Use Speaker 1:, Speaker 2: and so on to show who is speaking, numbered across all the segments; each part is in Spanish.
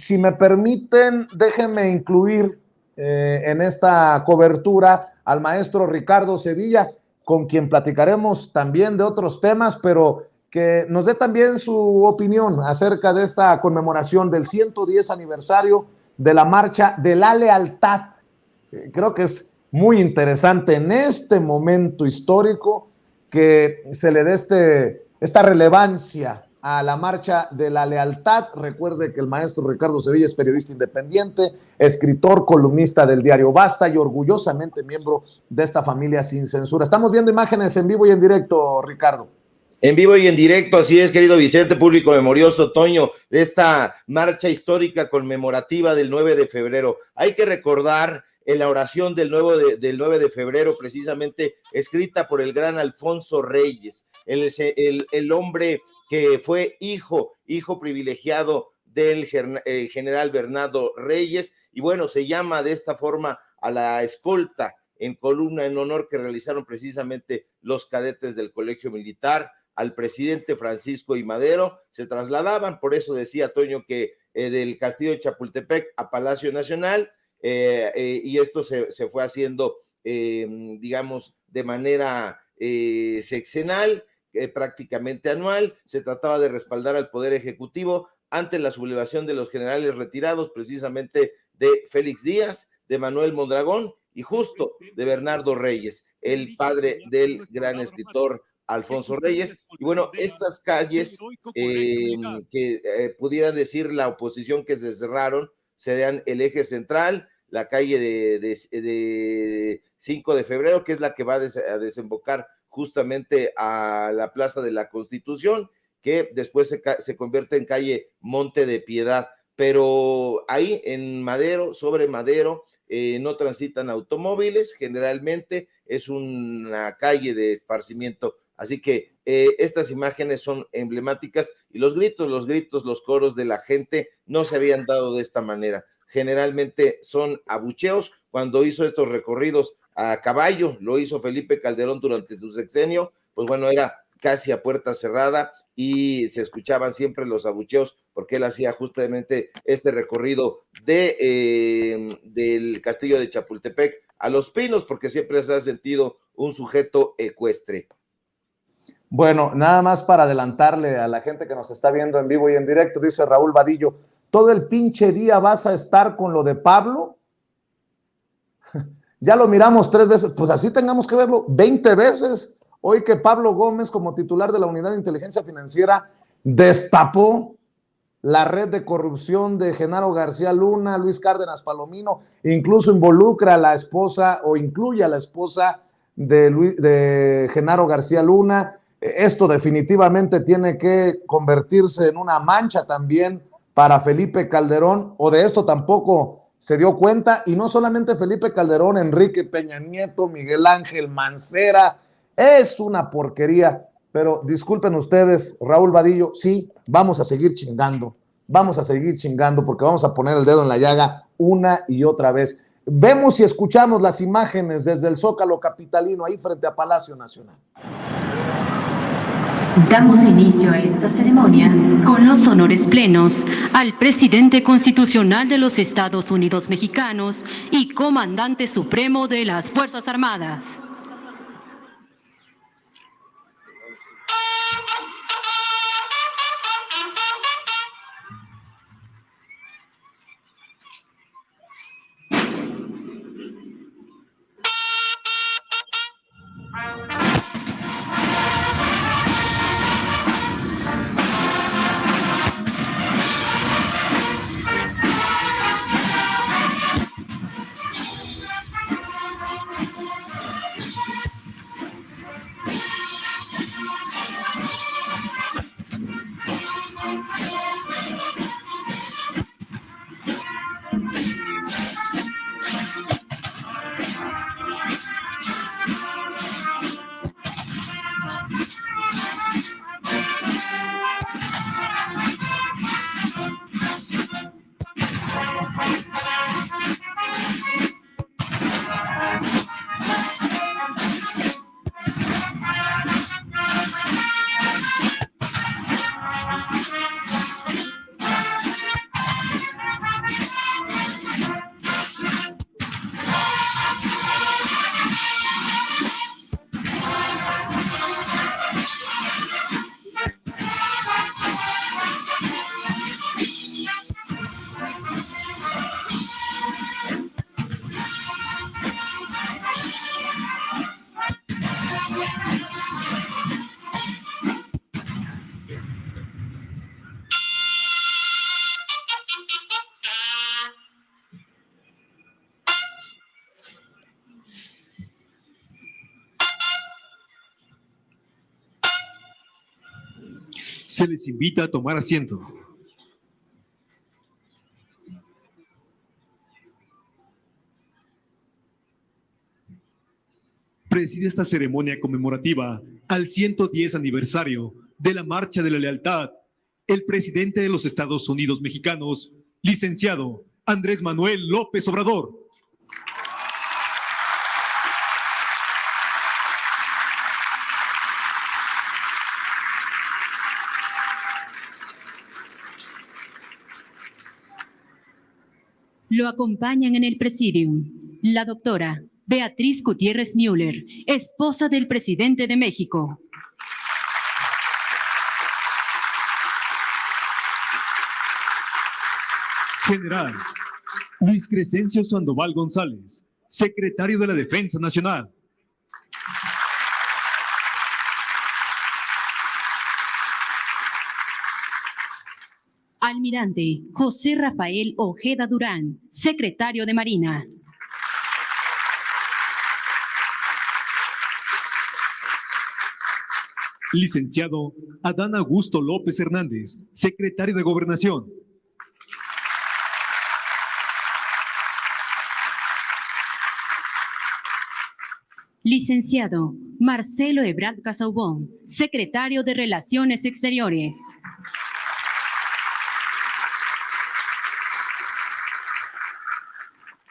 Speaker 1: si me permiten, déjenme incluir en esta cobertura al maestro Ricardo Sevilla, con quien platicaremos también de otros temas, pero que nos dé también su opinión acerca de esta conmemoración del 110 aniversario de la Marcha de la Lealtad. Creo que es muy interesante en este momento histórico que se le dé esta relevancia a la Marcha de la Lealtad. Recuerde que el maestro Ricardo Sevilla es periodista independiente, escritor, columnista del diario Basta y orgullosamente miembro de esta familia sin censura. Estamos viendo imágenes en vivo y en directo, Ricardo.
Speaker 2: En vivo y en directo, así es, querido Vicente, público memorioso, Toño, de esta marcha histórica conmemorativa del 9 de febrero. Hay que recordar en la oración del 9 de febrero, precisamente escrita por el gran Alfonso Reyes, el hombre que fue hijo privilegiado del general Bernardo Reyes, y bueno, se llama de esta forma a la escolta en columna en honor que realizaron precisamente los cadetes del Colegio Militar al presidente Francisco I. Madero. Se trasladaban, por eso decía Toño que del Castillo de Chapultepec a Palacio Nacional, y esto se fue haciendo, digamos, de manera sexenal, prácticamente anual. Se trataba de respaldar al Poder Ejecutivo ante la sublevación de los generales retirados, precisamente de Félix Díaz, de Manuel Mondragón y justo de Bernardo Reyes, el padre del gran escritor Alfonso Reyes. Y bueno, estas calles que pudieran decir la oposición que se cerraron serían el eje central, la calle de 5 de febrero, que es la que va a desembocar justamente a la Plaza de la Constitución, que después se convierte en calle Monte de Piedad. Pero ahí en Madero, sobre Madero, no transitan automóviles, generalmente es una calle de esparcimiento. Así que estas imágenes son emblemáticas y los gritos, los coros de la gente no se habían dado de esta manera. Generalmente son abucheos. Cuando hizo estos recorridos a caballo, lo hizo Felipe Calderón durante su sexenio, pues bueno, era casi a puerta cerrada y se escuchaban siempre los abucheos porque él hacía justamente este recorrido del Castillo de Chapultepec a Los Pinos, porque siempre se ha sentido un sujeto ecuestre.
Speaker 1: Bueno, nada más para adelantarle a la gente que nos está viendo en vivo y en directo, dice Raúl Vadillo, ¿todo el pinche día vas a estar con lo de Pablo? Ya lo miramos 3 veces, pues así tengamos que verlo 20 veces. Hoy que Pablo Gómez, como titular de la Unidad de Inteligencia Financiera, destapó la red de corrupción de Genaro García Luna, Luis Cárdenas Palomino, incluso involucra a la esposa o incluye a la esposa de Genaro García Luna. Esto definitivamente tiene que convertirse en una mancha también para Felipe Calderón, o de esto tampoco se dio cuenta, y no solamente Felipe Calderón, Enrique Peña Nieto, Miguel Ángel Mancera, es una porquería, pero disculpen ustedes, Raúl Vadillo, sí, vamos a seguir chingando porque vamos a poner el dedo en la llaga una y otra vez. Vemos y escuchamos las imágenes desde el Zócalo capitalino, ahí frente a Palacio Nacional.
Speaker 3: Damos inicio a esta ceremonia con los honores plenos al presidente constitucional de los Estados Unidos mexicanos y comandante supremo de las Fuerzas Armadas.
Speaker 4: Se les invita a tomar asiento. Preside esta ceremonia conmemorativa al 110 aniversario de la Marcha de la Lealtad el presidente de los Estados Unidos mexicanos, licenciado Andrés Manuel López Obrador.
Speaker 3: Lo acompañan en el presidium la doctora Beatriz Gutiérrez Müller, esposa del presidente de México.
Speaker 4: General Luis Crescencio Sandoval González, secretario de la Defensa Nacional.
Speaker 3: Almirante José Rafael Ojeda Durán, secretario de Marina.
Speaker 4: Licenciado Adán Augusto López Hernández, secretario de Gobernación.
Speaker 3: Licenciado Marcelo Ebrard Casaubon, secretario de Relaciones Exteriores.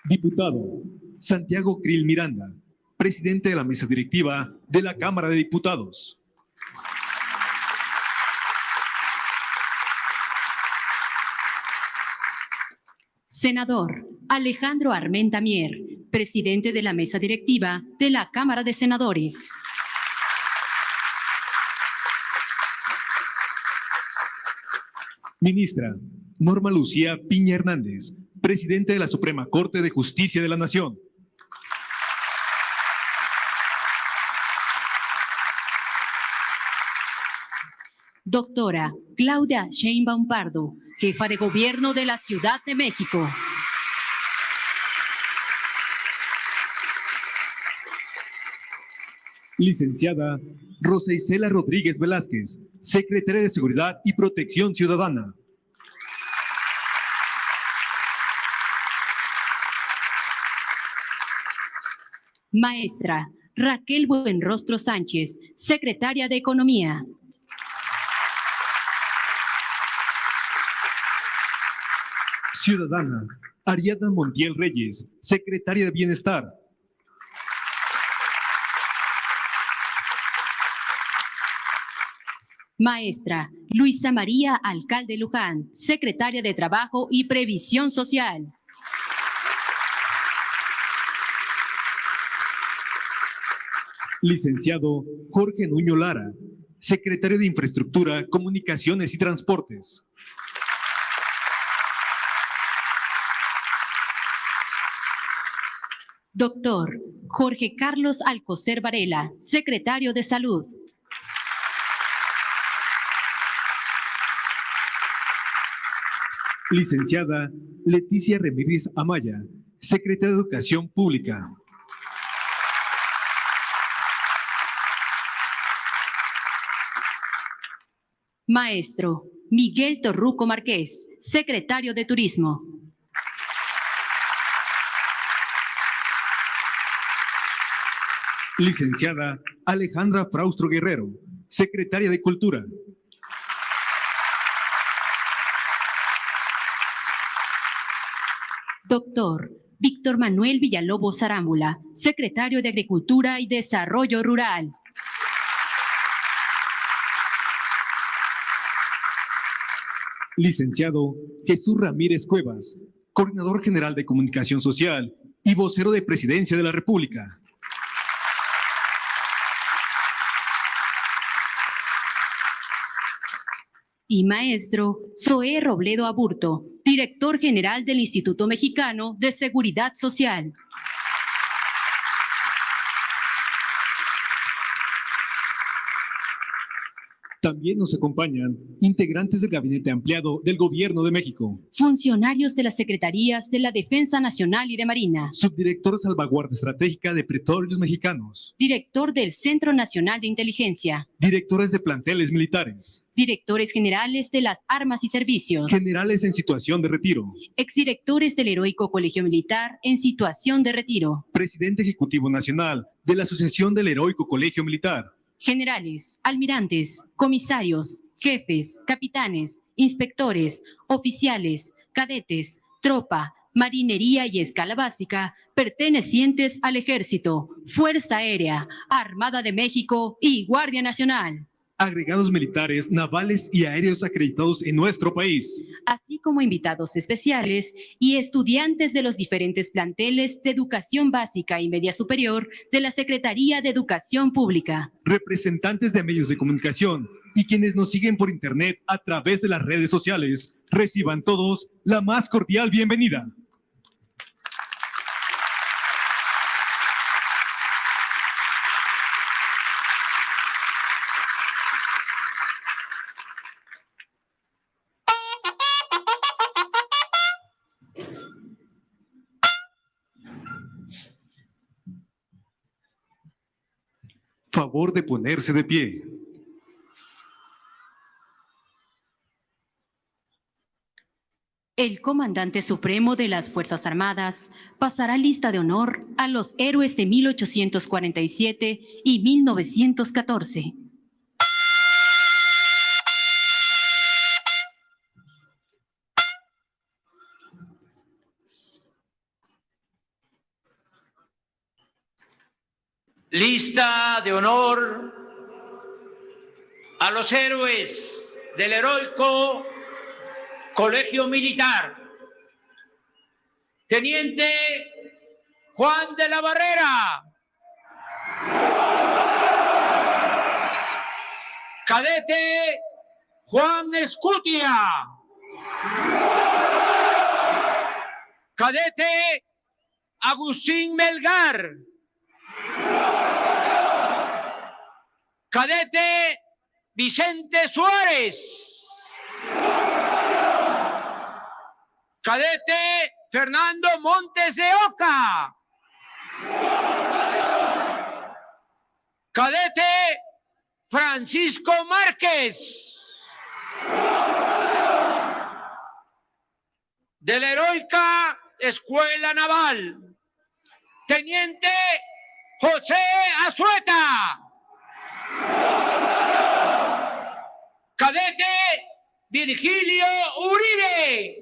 Speaker 4: Diputado Santiago Krill Miranda, presidente de la mesa directiva de la Cámara de Diputados.
Speaker 3: Senador Alejandro Armenta Mier, presidente de la mesa directiva de la Cámara de Senadores.
Speaker 4: Ministra Norma Lucía Piña Hernández, presidente de la Suprema Corte de Justicia de la Nación.
Speaker 3: Doctora Claudia Sheinbaum Pardo, jefa de gobierno de la Ciudad de México.
Speaker 4: Licenciada Rosa Isela Rodríguez Velázquez, secretaria de Seguridad y Protección Ciudadana.
Speaker 3: Maestra Raquel Buenrostro Sánchez, secretaria de Economía.
Speaker 4: Ciudadana Ariadna Montiel Reyes, secretaria de Bienestar.
Speaker 3: Maestra Luisa María Alcalde Luján, secretaria de Trabajo y Previsión Social.
Speaker 4: Licenciado Jorge Nuño Lara, secretario de Infraestructura, Comunicaciones y Transportes.
Speaker 3: Doctor Jorge Carlos Alcocer Varela, secretario de Salud.
Speaker 4: Licenciada Leticia Ramírez Amaya, secretaria de Educación Pública.
Speaker 3: Maestro Miguel Torruco Márquez, secretario de Turismo.
Speaker 4: Licenciada Alejandra Fraustro Guerrero, secretaria de Cultura.
Speaker 3: Doctor Víctor Manuel Villalobos Arámbula, secretario de Agricultura y Desarrollo Rural.
Speaker 4: Licenciado Jesús Ramírez Cuevas, coordinador general de Comunicación Social y vocero de Presidencia de la República.
Speaker 3: Y maestro Zoé Robledo Aburto, director general del Instituto Mexicano de Seguridad Social.
Speaker 4: También nos acompañan integrantes del Gabinete Ampliado del Gobierno de México,
Speaker 3: funcionarios de las Secretarías de la Defensa Nacional y de Marina,
Speaker 4: subdirector de Salvaguardia Estratégica de Petróleos Mexicanos,
Speaker 3: director del Centro Nacional de Inteligencia,
Speaker 4: directores de planteles militares,
Speaker 3: directores generales de las Armas y Servicios,
Speaker 4: generales en situación de retiro,
Speaker 3: exdirectores del Heroico Colegio Militar en situación de retiro,
Speaker 4: presidente ejecutivo nacional de la Asociación del Heroico Colegio Militar,
Speaker 3: generales, almirantes, comisarios, jefes, capitanes, inspectores, oficiales, cadetes, tropa, marinería y escala básica pertenecientes al Ejército, Fuerza Aérea, Armada de México y Guardia Nacional,
Speaker 4: agregados militares, navales y aéreos acreditados en nuestro país,
Speaker 3: así como invitados especiales y estudiantes de los diferentes planteles de educación básica y media superior de la Secretaría de Educación Pública,
Speaker 4: representantes de medios de comunicación y quienes nos siguen por internet a través de las redes sociales. Reciban todos la más cordial bienvenida. Favor de ponerse de pie.
Speaker 3: El comandante supremo de las Fuerzas Armadas pasará lista de honor a los héroes de 1847 y 1914.
Speaker 5: Lista de honor a los héroes del Heroico Colegio Militar. Teniente Juan de la Barrera. Cadete Juan Escutia. Cadete Agustín Melgar. Cadete Vicente Suárez. Cadete Fernando Montes de Oca. Cadete Francisco Márquez. De la Heroica Escuela Naval, Teniente José Azueta. Cadete Virgilio Uribe.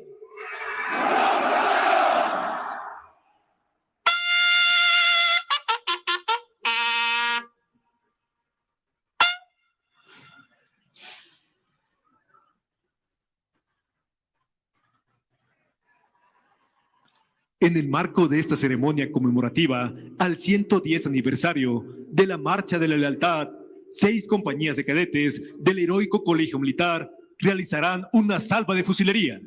Speaker 4: En el marco de esta ceremonia conmemorativa al 110 aniversario de la Marcha de la Lealtad, 6 compañías de cadetes del Heroico Colegio Militar realizarán una salva de fusilería.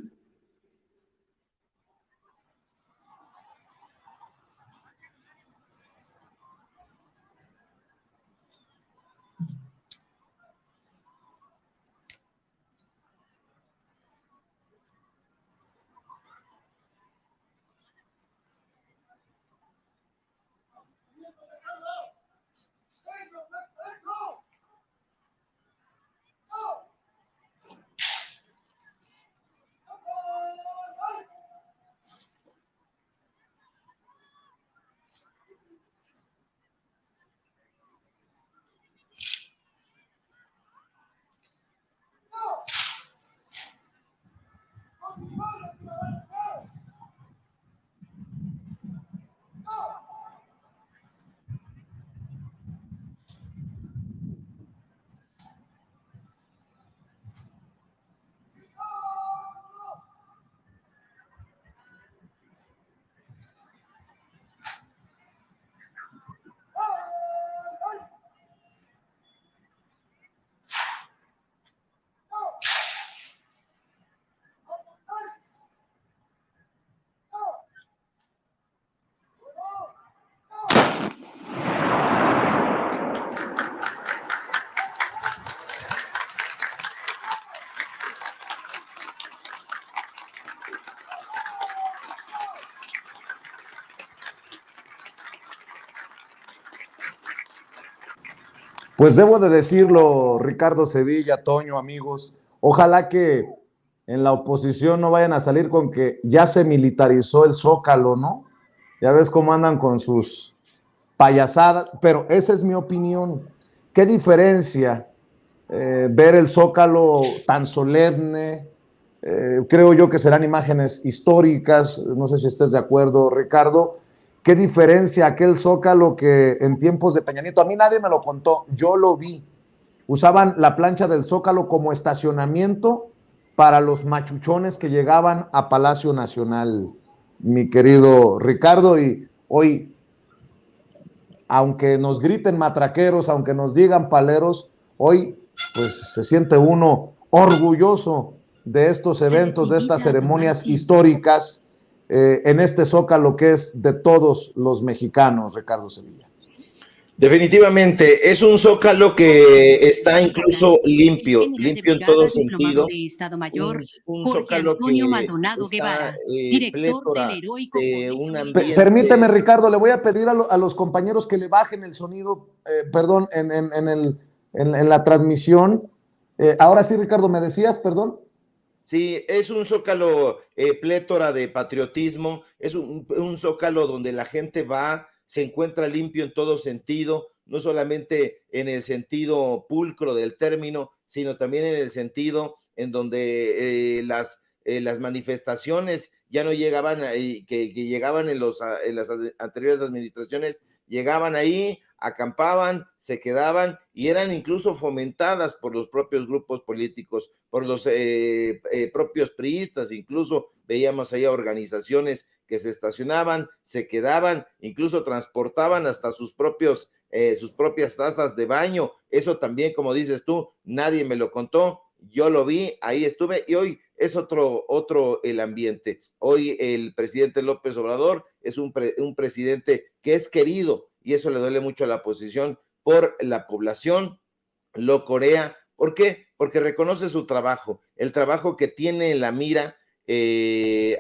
Speaker 1: Pues debo de decirlo, Ricardo Sevilla, Toño, amigos, ojalá que en la oposición no vayan a salir con que ya se militarizó el Zócalo, ¿no? Ya ves cómo andan con sus payasadas, pero esa es mi opinión. ¿Qué diferencia ver el Zócalo tan solemne? Creo yo que serán imágenes históricas, no sé si estés de acuerdo, Ricardo. ¿Qué diferencia aquel Zócalo que en tiempos de Peña Nieto? A mí nadie me lo contó, yo lo vi. Usaban la plancha del Zócalo como estacionamiento para los machuchones que llegaban a Palacio Nacional, mi querido Ricardo, y hoy, aunque nos griten matraqueros, aunque nos digan paleros, hoy pues se siente uno orgulloso de estos eventos, de estas ceremonias históricas en este Zócalo que es de todos los mexicanos, Ricardo Sevilla.
Speaker 2: Definitivamente, es un Zócalo que está incluso limpio en todo sentido. Un Zócalo que está plétora de un ambiente.
Speaker 1: Permíteme, Ricardo, le voy a pedir a los compañeros que le bajen el sonido, perdón, en la transmisión. Ahora sí, Ricardo, ¿me decías, perdón?
Speaker 2: Sí, es un Zócalo plétora de patriotismo, es un Zócalo donde la gente va, se encuentra limpio en todo sentido, no solamente en el sentido pulcro del término, sino también en el sentido en donde las manifestaciones ya no llegaban, que llegaban en las anteriores administraciones, llegaban ahí, acampaban, se quedaban y eran incluso fomentadas por los propios grupos políticos, por los propios priistas, incluso veíamos ahí organizaciones que se estacionaban, se quedaban, incluso transportaban hasta sus propias tazas de baño. Eso también, como dices tú, nadie me lo contó, yo lo vi, ahí estuve, y hoy es otro el ambiente. Hoy el presidente López Obrador es un presidente que es querido, y eso le duele mucho a la oposición, por la población, lo corea. ¿Por qué? Porque reconoce su trabajo, el trabajo que tiene en la mira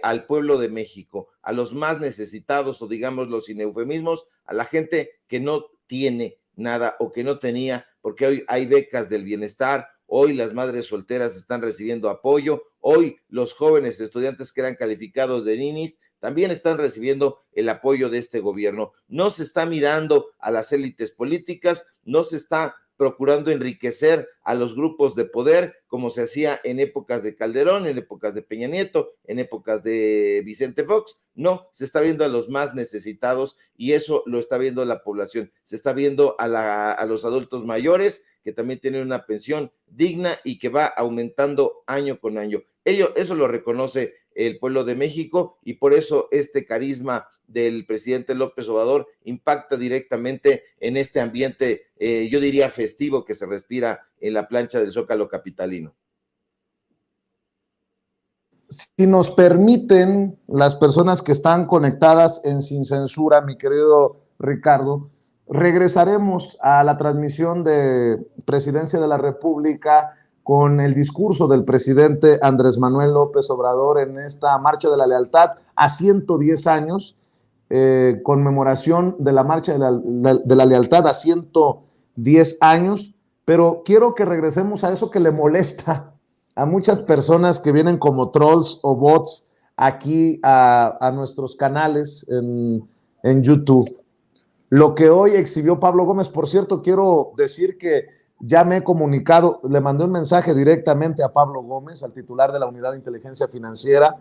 Speaker 2: al pueblo de México, a los más necesitados, o digámoslo sin eufemismos, a la gente que no tiene nada o que no tenía, porque hoy hay becas del bienestar, hoy las madres solteras están recibiendo apoyo, hoy los jóvenes estudiantes que eran calificados de ninis también están recibiendo el apoyo de este gobierno. No se está mirando a las élites políticas, no se está procurando enriquecer a los grupos de poder, como se hacía en épocas de Calderón, en épocas de Peña Nieto, en épocas de Vicente Fox. No, se está viendo a los más necesitados, y eso lo está viendo la población. Se está viendo a los adultos mayores, que también tienen una pensión digna y que va aumentando año con año. Eso lo reconoce el pueblo de México, y por eso este carisma del presidente López Obrador impacta directamente en este ambiente, yo diría festivo, que se respira en la plancha del Zócalo capitalino.
Speaker 1: Si nos permiten las personas que están conectadas en Sin Censura, mi querido Ricardo, regresaremos a la transmisión de Presidencia de la República con el discurso del presidente Andrés Manuel López Obrador en esta Marcha de la Lealtad a 110 años, conmemoración de la Marcha de la Lealtad a 110 años, pero quiero que regresemos a eso que le molesta a muchas personas que vienen como trolls o bots aquí a nuestros canales en YouTube. Lo que hoy exhibió Pablo Gómez, por cierto, quiero decir que ya me he comunicado, le mandé un mensaje directamente a Pablo Gómez, al titular de la Unidad de Inteligencia Financiera.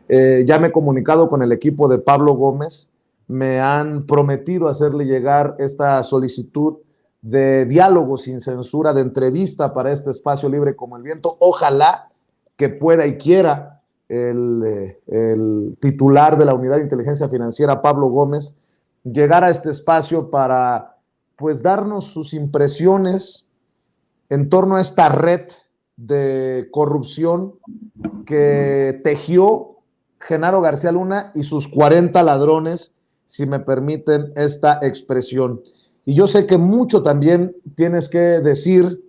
Speaker 1: Ya me he comunicado con el equipo de Pablo Gómez, me han prometido hacerle llegar esta solicitud de diálogo sin censura, de entrevista para este espacio libre como el viento. Ojalá que pueda y quiera el titular de la Unidad de Inteligencia Financiera, Pablo Gómez, llegar a este espacio para pues darnos sus impresiones en torno a esta red de corrupción que tejió Genaro García Luna y sus 40 ladrones, si me permiten esta expresión. Y yo sé que mucho también tienes que decir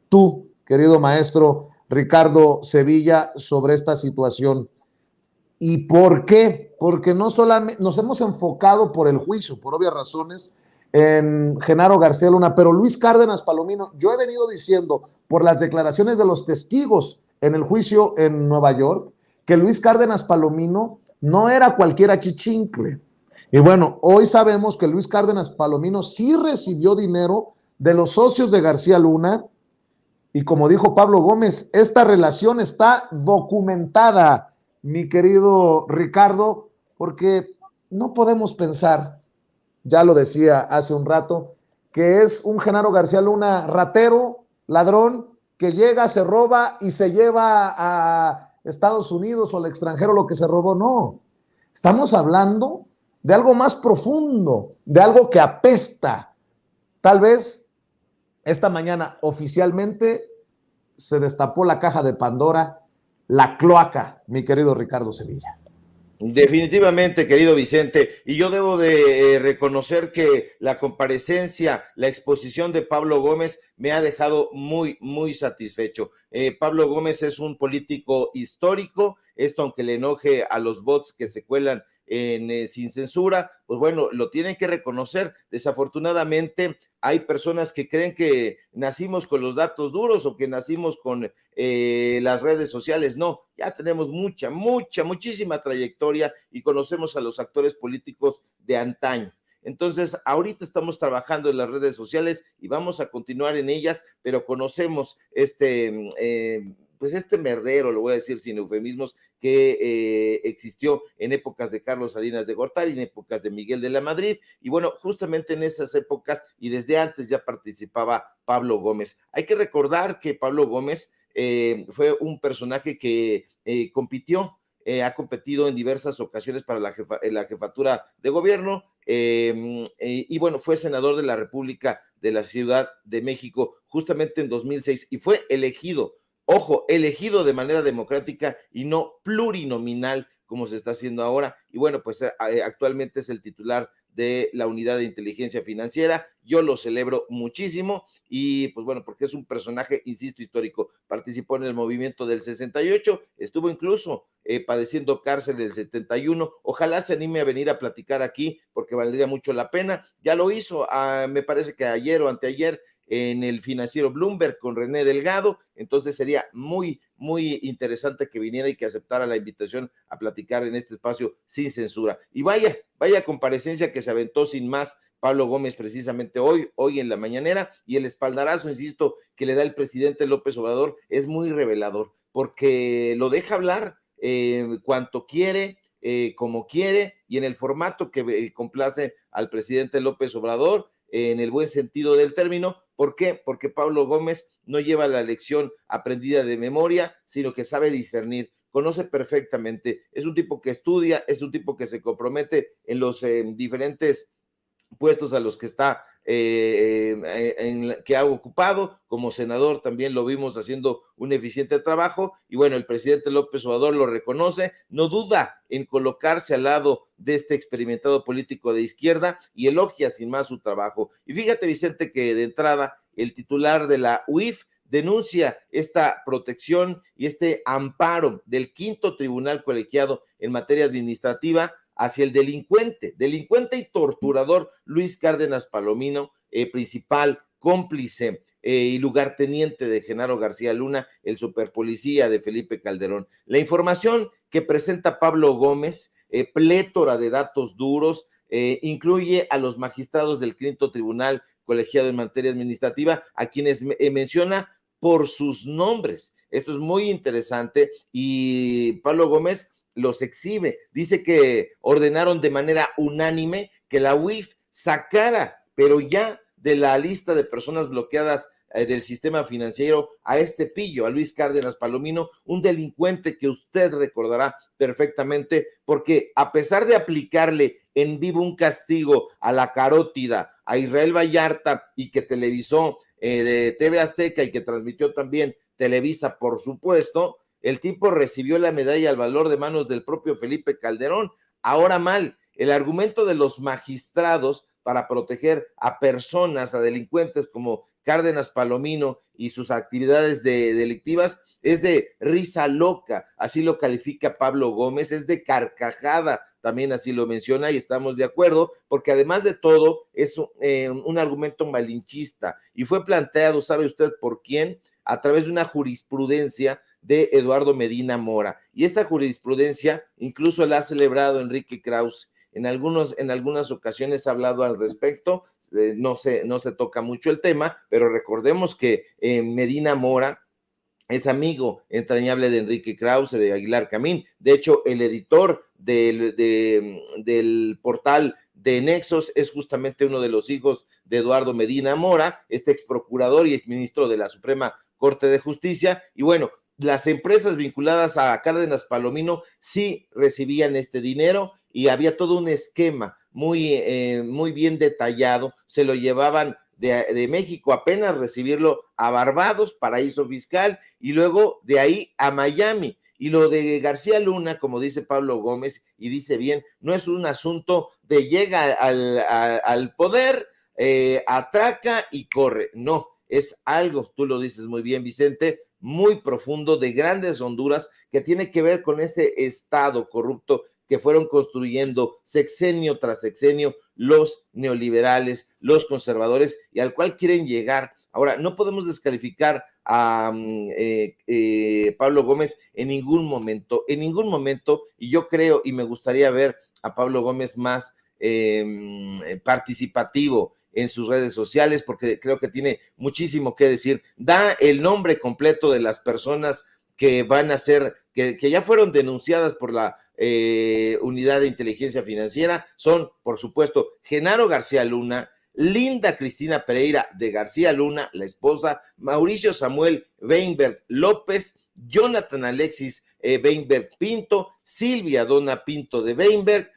Speaker 1: tú, querido maestro Ricardo Sevilla, sobre esta situación. ¿Y por qué? Porque no solamente nos hemos enfocado por el juicio, por obvias razones, en Genaro García Luna, pero Luis Cárdenas Palomino, yo he venido diciendo por las declaraciones de los testigos en el juicio en Nueva York, que Luis Cárdenas Palomino no era cualquier achichincle. Y bueno, hoy sabemos que Luis Cárdenas Palomino sí recibió dinero de los socios de García Luna, y como dijo Pablo Gómez, esta relación está documentada, mi querido Ricardo, porque no podemos pensar, ya lo decía hace un rato, que es un Genaro García Luna ratero, ladrón, que llega, se roba y se lleva a Estados Unidos o al extranjero lo que se robó. No, estamos hablando de algo más profundo, de algo que apesta. Tal vez esta mañana oficialmente se destapó la caja de Pandora, la cloaca, mi querido Ricardo Sevilla.
Speaker 2: Definitivamente, querido Vicente, y yo debo de reconocer que la comparecencia, la exposición de Pablo Gómez me ha dejado muy, muy satisfecho. Pablo Gómez es un político histórico, esto aunque le enoje a los bots que se cuelan en Sin Censura, pues bueno, lo tienen que reconocer. Desafortunadamente hay personas que creen que nacimos con los datos duros o que nacimos con las redes sociales. No, ya tenemos muchísima trayectoria y conocemos a los actores políticos de antaño. Entonces, ahorita estamos trabajando en las redes sociales y vamos a continuar en ellas, pero conocemos pues este merdero, lo voy a decir sin eufemismos, que existió en épocas de Carlos Salinas de Gortari, en épocas de Miguel de la Madrid, y bueno, justamente en esas épocas y desde antes ya participaba Pablo Gómez. Hay que recordar que Pablo Gómez fue un personaje que ha competido en diversas ocasiones para la jefatura de gobierno, y bueno, fue senador de la República de la Ciudad de México justamente en 2006 y fue elegido de manera democrática y no plurinominal como se está haciendo ahora, y bueno, pues actualmente es el titular de la Unidad de Inteligencia Financiera. Yo lo celebro muchísimo y pues bueno, porque es un personaje, insisto, histórico. Participó en el movimiento del 68, estuvo incluso padeciendo cárcel el 71. Ojalá se anime a venir a platicar aquí porque valdría mucho la pena. Ya lo hizo, me parece que ayer o anteayer, en el financiero Bloomberg con René Delgado. Entonces sería muy interesante que viniera y que aceptara la invitación a platicar en este espacio Sin Censura. Y vaya comparecencia que se aventó sin más Pablo Gómez precisamente hoy en la mañanera, y el espaldarazo, insisto, que le da el presidente López Obrador es muy revelador, porque lo deja hablar cuanto quiere, como quiere, y en el formato que complace al presidente López Obrador, en el buen sentido del término. ¿Por qué? Porque Pablo Gómez no lleva la lección aprendida de memoria, sino que sabe discernir, conoce perfectamente, es un tipo que estudia, es un tipo que se compromete en los diferentes puestos a los que está que ha ocupado. Como senador también lo vimos haciendo un eficiente trabajo, y bueno, el presidente López Obrador lo reconoce, no duda en colocarse al lado de este experimentado político de izquierda y elogia sin más su trabajo. Y fíjate, Vicente, que de entrada el titular de la UIF denuncia esta protección y este amparo del quinto tribunal colegiado en materia administrativa hacia el delincuente y torturador Luis Cárdenas Palomino, principal cómplice y lugarteniente de Genaro García Luna, el superpolicía de Felipe Calderón. La información que presenta Pablo Gómez, plétora de datos duros, incluye a los magistrados del quinto tribunal colegiado en materia administrativa, a quienes menciona por sus nombres. Esto es muy interesante, y Pablo Gómez los exhibe. Dice que ordenaron de manera unánime que la UIF sacara, pero ya de la lista de personas bloqueadas del sistema financiero, a este pillo, a Luis Cárdenas Palomino, un delincuente que usted recordará perfectamente, porque a pesar de aplicarle en vivo un castigo a la carótida, a Israel Vallarta, y que televisó de TV Azteca y que transmitió también Televisa, por supuesto, el tipo recibió la medalla al valor de manos del propio Felipe Calderón. Ahora mal, el argumento de los magistrados para proteger a personas, a delincuentes como Cárdenas Palomino y sus actividades delictivas es de risa loca, así lo califica Pablo Gómez, es de carcajada, también así lo menciona y estamos de acuerdo, porque además de todo es un argumento malinchista y fue planteado, ¿sabe usted por quién? A través de una jurisprudencia de Eduardo Medina Mora, y esta jurisprudencia incluso la ha celebrado Enrique Krause. En algunas ocasiones ha hablado al respecto, no se toca mucho el tema, pero recordemos que Medina Mora es amigo entrañable de Enrique Krause, de Aguilar Camín. De hecho, el editor del portal de Nexos es justamente uno de los hijos de Eduardo Medina Mora, este ex procurador y ex ministro de la Suprema Corte de Justicia. Y bueno, las empresas vinculadas a Cárdenas Palomino sí recibían este dinero y había todo un esquema muy bien detallado. Se lo llevaban de México apenas recibirlo a Barbados, paraíso fiscal, y luego de ahí a Miami. Y lo de García Luna, como dice Pablo Gómez, y dice bien, no es un asunto de llega al poder, atraca y corre, no, es algo, tú lo dices muy bien, Vicente, muy profundo, de grandes honduras, que tiene que ver con ese estado corrupto que fueron construyendo sexenio tras sexenio los neoliberales, los conservadores, y al cual quieren llegar. Ahora, no podemos descalificar a Pablo Gómez en ningún momento, y yo creo y me gustaría ver a Pablo Gómez más participativo en sus redes sociales, porque creo que tiene muchísimo que decir. Da el nombre completo de las personas que van a ser, que ya fueron denunciadas por la Unidad de Inteligencia Financiera. Son, por supuesto, Genaro García Luna, Linda Cristina Pereira de García Luna, la esposa, Mauricio Samuel Weinberg López, Jonathan Alexis Weinberg Pinto, Silvia Donna Pinto de Weinberg,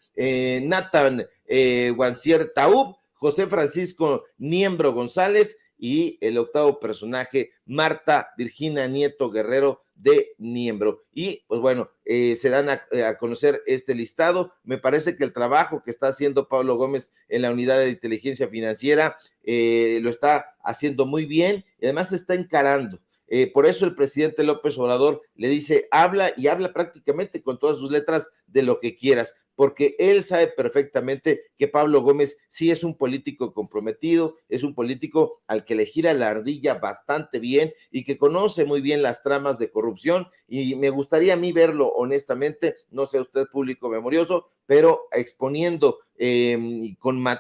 Speaker 2: Nathan Guancier Taub, José Francisco Niembro González y el octavo personaje, Marta Virginia Nieto Guerrero de Niembro. Y pues bueno, se dan a conocer este listado. Me parece que el trabajo que está haciendo Pablo Gómez en la Unidad de Inteligencia Financiera lo está haciendo muy bien y además se está encarando. Por eso el presidente López Obrador le dice, habla y habla prácticamente con todas sus letras de lo que quieras, porque él sabe perfectamente que Pablo Gómez sí es un político comprometido, es un político al que le gira la ardilla bastante bien y que conoce muy bien las tramas de corrupción, y me gustaría a mí verlo honestamente, no sé usted, público memorioso, pero exponiendo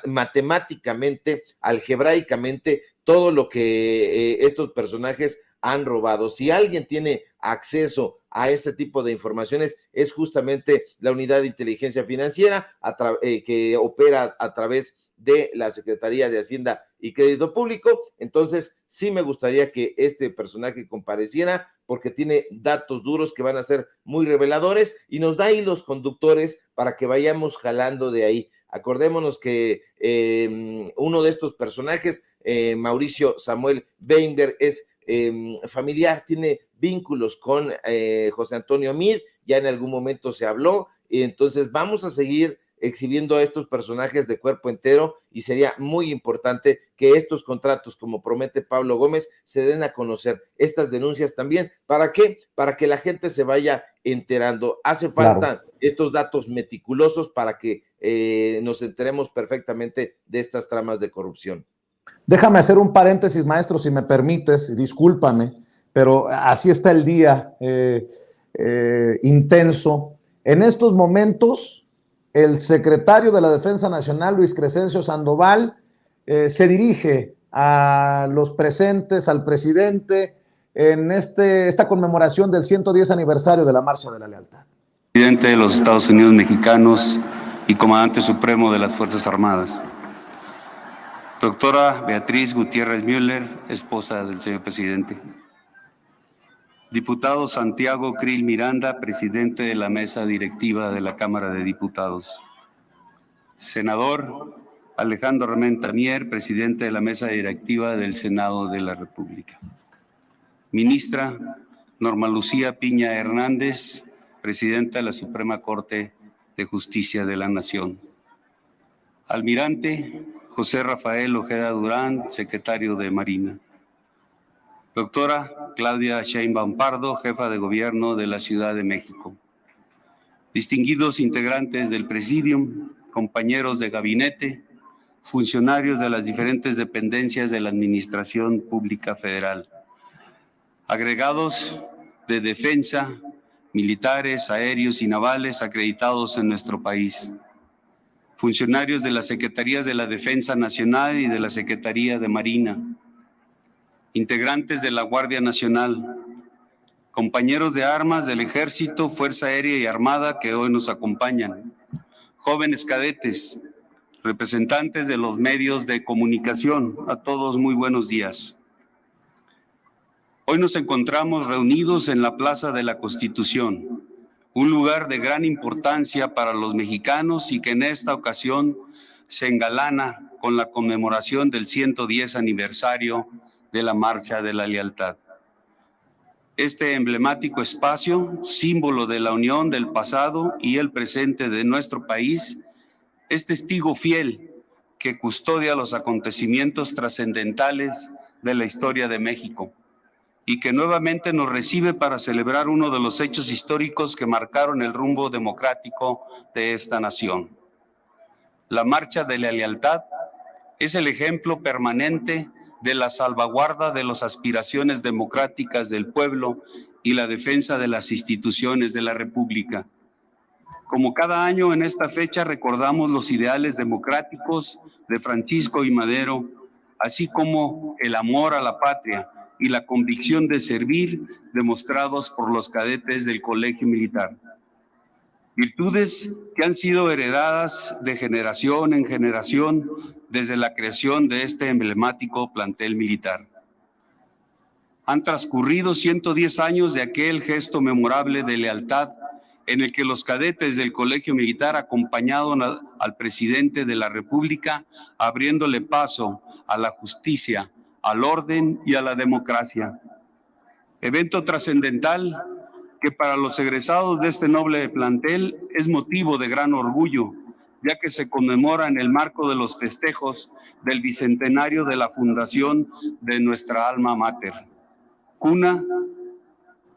Speaker 2: matemáticamente, algebraicamente, todo lo que estos personajes han robado. Si alguien tiene acceso a este tipo de informaciones, es justamente la Unidad de Inteligencia Financiera, que opera a través de la Secretaría de Hacienda y Crédito Público. Entonces, sí me gustaría que este personaje compareciera, porque tiene datos duros que van a ser muy reveladores y nos da ahí los conductores para que vayamos jalando de ahí. Acordémonos que uno de estos personajes, Mauricio Samuel Weinberg, es familiar, tiene vínculos con José Antonio Meade, ya en algún momento se habló, y entonces vamos a seguir exhibiendo a estos personajes de cuerpo entero, y sería muy importante que estos contratos, como promete Pablo Gómez, se den a conocer, estas denuncias también. ¿Para qué? Para que la gente se vaya enterando. Hace falta estos datos meticulosos para que nos enteremos perfectamente de estas tramas de corrupción.
Speaker 1: Déjame hacer un paréntesis, maestro, si me permites, discúlpame, pero así está el día intenso. En estos momentos, el secretario de la Defensa Nacional, Luis Crescencio Sandoval, se dirige a los presentes, al presidente, en esta conmemoración del 110 aniversario de la Marcha de la Lealtad.
Speaker 6: Presidente de los Estados Unidos Mexicanos y Comandante Supremo de las Fuerzas Armadas. Doctora Beatriz Gutiérrez Müller, esposa del señor presidente. Diputado Santiago Krill Miranda, presidente de la mesa directiva de la Cámara de Diputados. Senador Alejandro Armenta Mier, presidente de la mesa directiva del Senado de la República. Ministra Norma Lucía Piña Hernández, presidenta de la Suprema Corte de Justicia de la Nación. Almirante José Rafael Ojeda Durán, secretario de Marina. Doctora Claudia Sheinbaum Pardo, jefa de gobierno de la Ciudad de México. Distinguidos integrantes del Presidium, compañeros de gabinete, funcionarios de las diferentes dependencias de la Administración Pública Federal, agregados de defensa, militares, aéreos y navales acreditados en nuestro país, funcionarios de las Secretarías de la Defensa Nacional y de la Secretaría de Marina, integrantes de la Guardia Nacional, compañeros de armas del Ejército, Fuerza Aérea y Armada que hoy nos acompañan, jóvenes cadetes, representantes de los medios de comunicación, a todos muy buenos días. Hoy nos encontramos reunidos en la Plaza de la Constitución, un lugar de gran importancia para los mexicanos y que en esta ocasión se engalana con la conmemoración del 110 aniversario de la Marcha de la Lealtad. Este emblemático espacio, símbolo de la unión del pasado y el presente de nuestro país, es testigo fiel que custodia los acontecimientos trascendentales de la historia de México y que nuevamente nos recibe para celebrar uno de los hechos históricos que marcaron el rumbo democrático de esta nación. La Marcha de la Lealtad es el ejemplo permanente de la salvaguarda de las aspiraciones democráticas del pueblo y la defensa de las instituciones de la República. Como cada año en esta fecha recordamos los ideales democráticos de Francisco I. Madero, así como el amor a la patria y la convicción de servir demostrados por los cadetes del Colegio Militar. Virtudes que han sido heredadas de generación en generación desde la creación de este emblemático plantel militar. Han transcurrido 110 años de aquel gesto memorable de lealtad en el que los cadetes del Colegio Militar acompañaron al presidente de la República, abriéndole paso a la justicia, al orden y a la democracia. Evento trascendental que para los egresados de este noble plantel es motivo de gran orgullo, ya que se conmemora en el marco de los festejos del bicentenario de la fundación de nuestra alma mater, cuna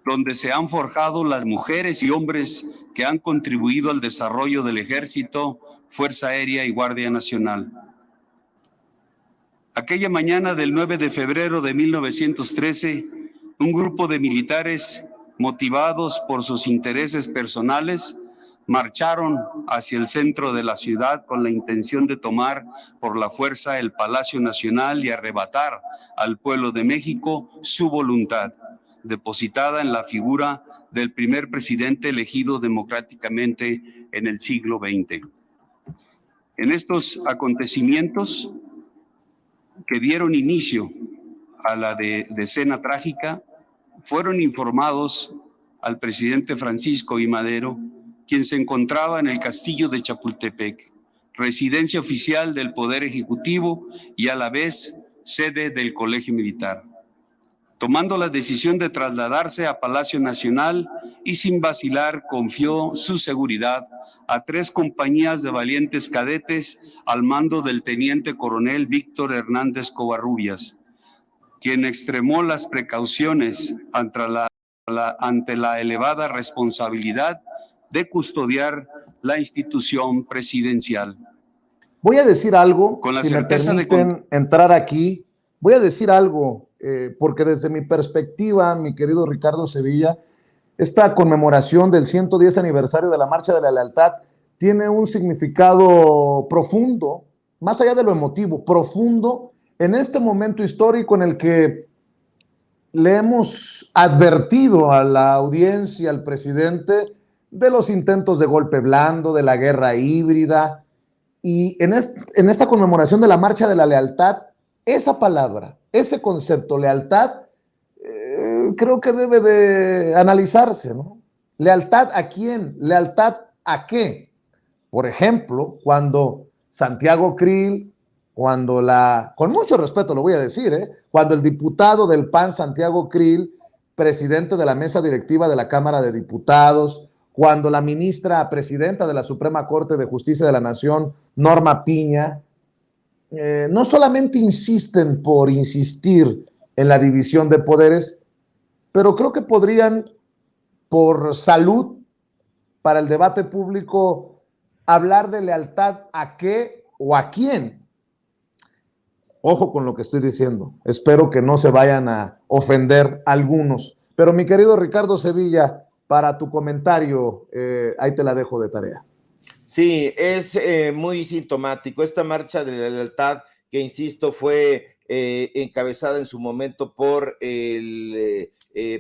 Speaker 6: donde se han forjado las mujeres y hombres que han contribuido al desarrollo del Ejército, Fuerza Aérea y Guardia Nacional. Aquella mañana del 9 de febrero de 1913, un grupo de militares, motivados por sus intereses personales, marcharon hacia el centro de la ciudad con la intención de tomar por la fuerza el Palacio Nacional y arrebatar al pueblo de México su voluntad, depositada en la figura del primer presidente elegido democráticamente en el siglo XX. En estos acontecimientos que dieron inicio a la decena trágica, fueron informados al presidente Francisco I. Madero, quien se encontraba en el castillo de Chapultepec, residencia oficial del Poder Ejecutivo y a la vez sede del Colegio Militar, tomando la decisión de trasladarse a Palacio Nacional y sin vacilar confió su seguridad a 3 compañías de valientes cadetes al mando del teniente coronel Víctor Hernández Covarrubias, quien extremó las precauciones ante la elevada responsabilidad de custodiar la institución presidencial.
Speaker 1: Voy a decir algo,
Speaker 6: con la
Speaker 1: si me
Speaker 6: certeza
Speaker 1: permiten entrar aquí, voy a decir algo, porque desde mi perspectiva, mi querido Ricardo Sevilla, esta conmemoración del 110 aniversario de la Marcha de la Lealtad tiene un significado profundo, más allá de lo emotivo, profundo, en este momento histórico en el que le hemos advertido a la audiencia, al presidente, de los intentos de golpe blando, de la guerra híbrida, y en esta conmemoración de la Marcha de la Lealtad, esa palabra, ese concepto, lealtad, creo que debe de analizarse, ¿no? ¿Lealtad a quién? ¿Lealtad a qué? Por ejemplo, cuando Santiago Krill, con mucho respeto lo voy a decir, cuando el diputado del PAN, Santiago Krill, presidente de la mesa directiva de la Cámara de Diputados, cuando la ministra presidenta de la Suprema Corte de Justicia de la Nación, Norma Piña, no solamente insisten por insistir en la división de poderes, pero creo que podrían, por salud, para el debate público, hablar de lealtad a qué o a quién. Ojo con lo que estoy diciendo. Espero que no se vayan a ofender algunos. Pero mi querido Ricardo Sevilla, para tu comentario, ahí te la dejo de tarea.
Speaker 2: Sí, es muy sintomático. Esta marcha de la lealtad, que insisto, fue encabezada en su momento por el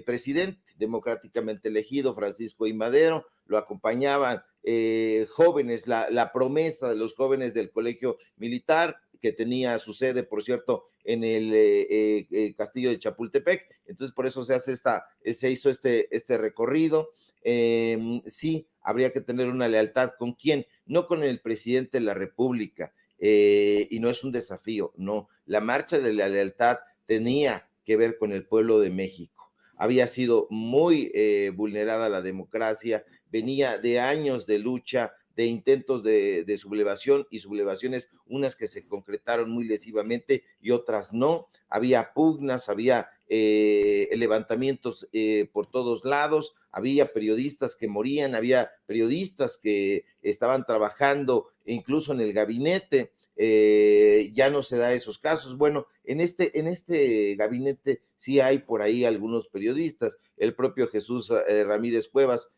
Speaker 2: presidente democráticamente elegido, Francisco I. Madero, lo acompañaban jóvenes, la promesa de los jóvenes del Colegio Militar, que tenía su sede, por cierto, en el castillo de Chapultepec. Entonces, por eso se hizo este recorrido. Sí, habría que tener una lealtad. ¿Con quién? No con el presidente de la República, y no es un desafío, no. La marcha de la lealtad tenía que ver con el pueblo de México. Había sido muy vulnerada la democracia, venía de años de lucha, de intentos de sublevación y sublevaciones, unas que se concretaron muy lesivamente y otras no. Había pugnas, había levantamientos por todos lados, había periodistas que morían, había periodistas que estaban trabajando incluso en el gabinete. Ya no se da esos casos. Bueno, en este gabinete sí hay por ahí algunos periodistas. El propio Jesús Ramírez Cuevas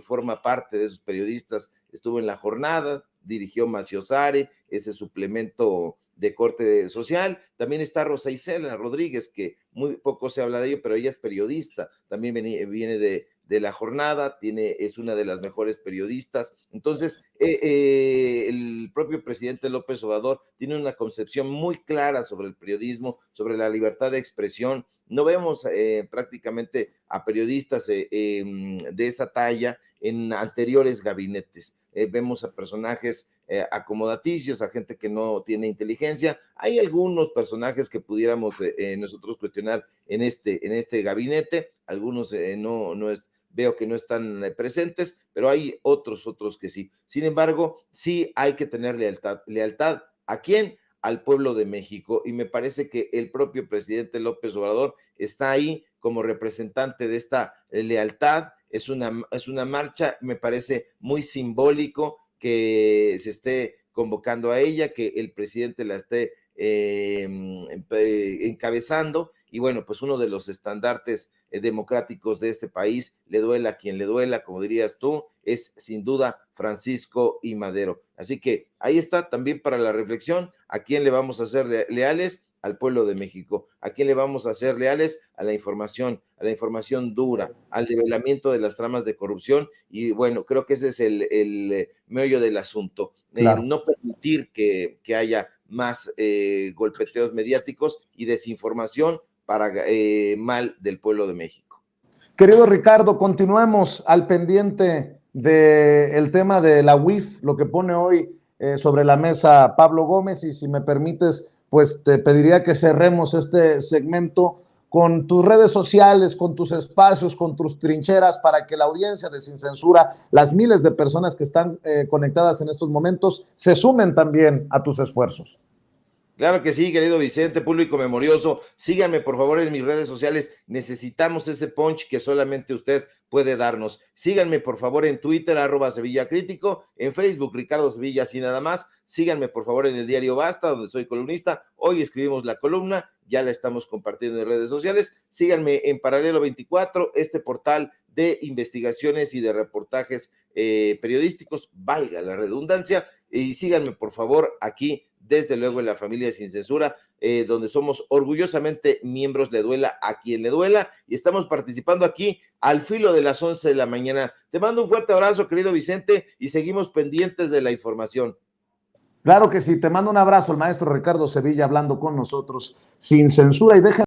Speaker 2: forma parte de esos periodistas, estuvo en La Jornada, dirigió Maciosare, ese suplemento de corte social. También está Rosa Isela Rodríguez, que muy poco se habla de ello, pero ella es periodista, también viene de La Jornada, es una de las mejores periodistas. Entonces, el propio presidente López Obrador tiene una concepción muy clara sobre el periodismo, sobre la libertad de expresión. No vemos prácticamente a periodistas de esa talla en anteriores gabinetes. Vemos a personajes acomodaticios, a gente que no tiene inteligencia. Hay algunos personajes que pudiéramos nosotros cuestionar en este gabinete, algunos veo que no están presentes, pero hay otros que sí. Sin embargo, sí hay que tener lealtad. ¿Lealtad a quién? Al pueblo de México, y me parece que el propio presidente López Obrador está ahí como representante de esta lealtad. Es una marcha, me parece muy simbólico que se esté convocando a ella, que el presidente la esté encabezando, y bueno, pues uno de los estandartes democráticos de este país, le duela a quien le duela, como dirías tú, es sin duda Francisco I. Madero. Así que ahí está también para la reflexión. ¿A quién le vamos a ser leales? Al pueblo de México. ¿A quién le vamos a ser leales? A la información dura, al develamiento de las tramas de corrupción. Y bueno, creo que ese es el meollo del asunto. Claro. No permitir que haya más golpeteos mediáticos y desinformación para mal del pueblo de México.
Speaker 1: Querido Ricardo, continuemos al pendiente del tema de la UIF, lo que pone hoy sobre la mesa Pablo Gómez, y si me permites, pues te pediría que cerremos este segmento con tus redes sociales, con tus espacios, con tus trincheras, para que la audiencia de Sin Censura, las miles de personas que están conectadas en estos momentos, se sumen también a tus esfuerzos.
Speaker 2: Claro que sí, querido Vicente, público memorioso. Síganme, por favor, en mis redes sociales. Necesitamos ese punch que solamente usted puede darnos. Síganme, por favor, en Twitter, @SevillaCrítico, en Facebook, Ricardo Sevilla, así nada más. Síganme, por favor, en el diario Basta, donde soy columnista. Hoy escribimos la columna, ya la estamos compartiendo en redes sociales. Síganme en Paralelo 24, este portal de investigaciones y de reportajes periodísticos, valga la redundancia. Y síganme, por favor, aquí, desde luego, en la familia Sin Censura, donde somos orgullosamente miembros, le duela a quien le duela, y estamos participando aquí al filo de las 11 de la mañana. Te mando un fuerte abrazo, querido Vicente, y seguimos pendientes de la información.
Speaker 1: Claro que sí, te mando un abrazo, el maestro Ricardo Sevilla, hablando con nosotros Sin Censura, y déjame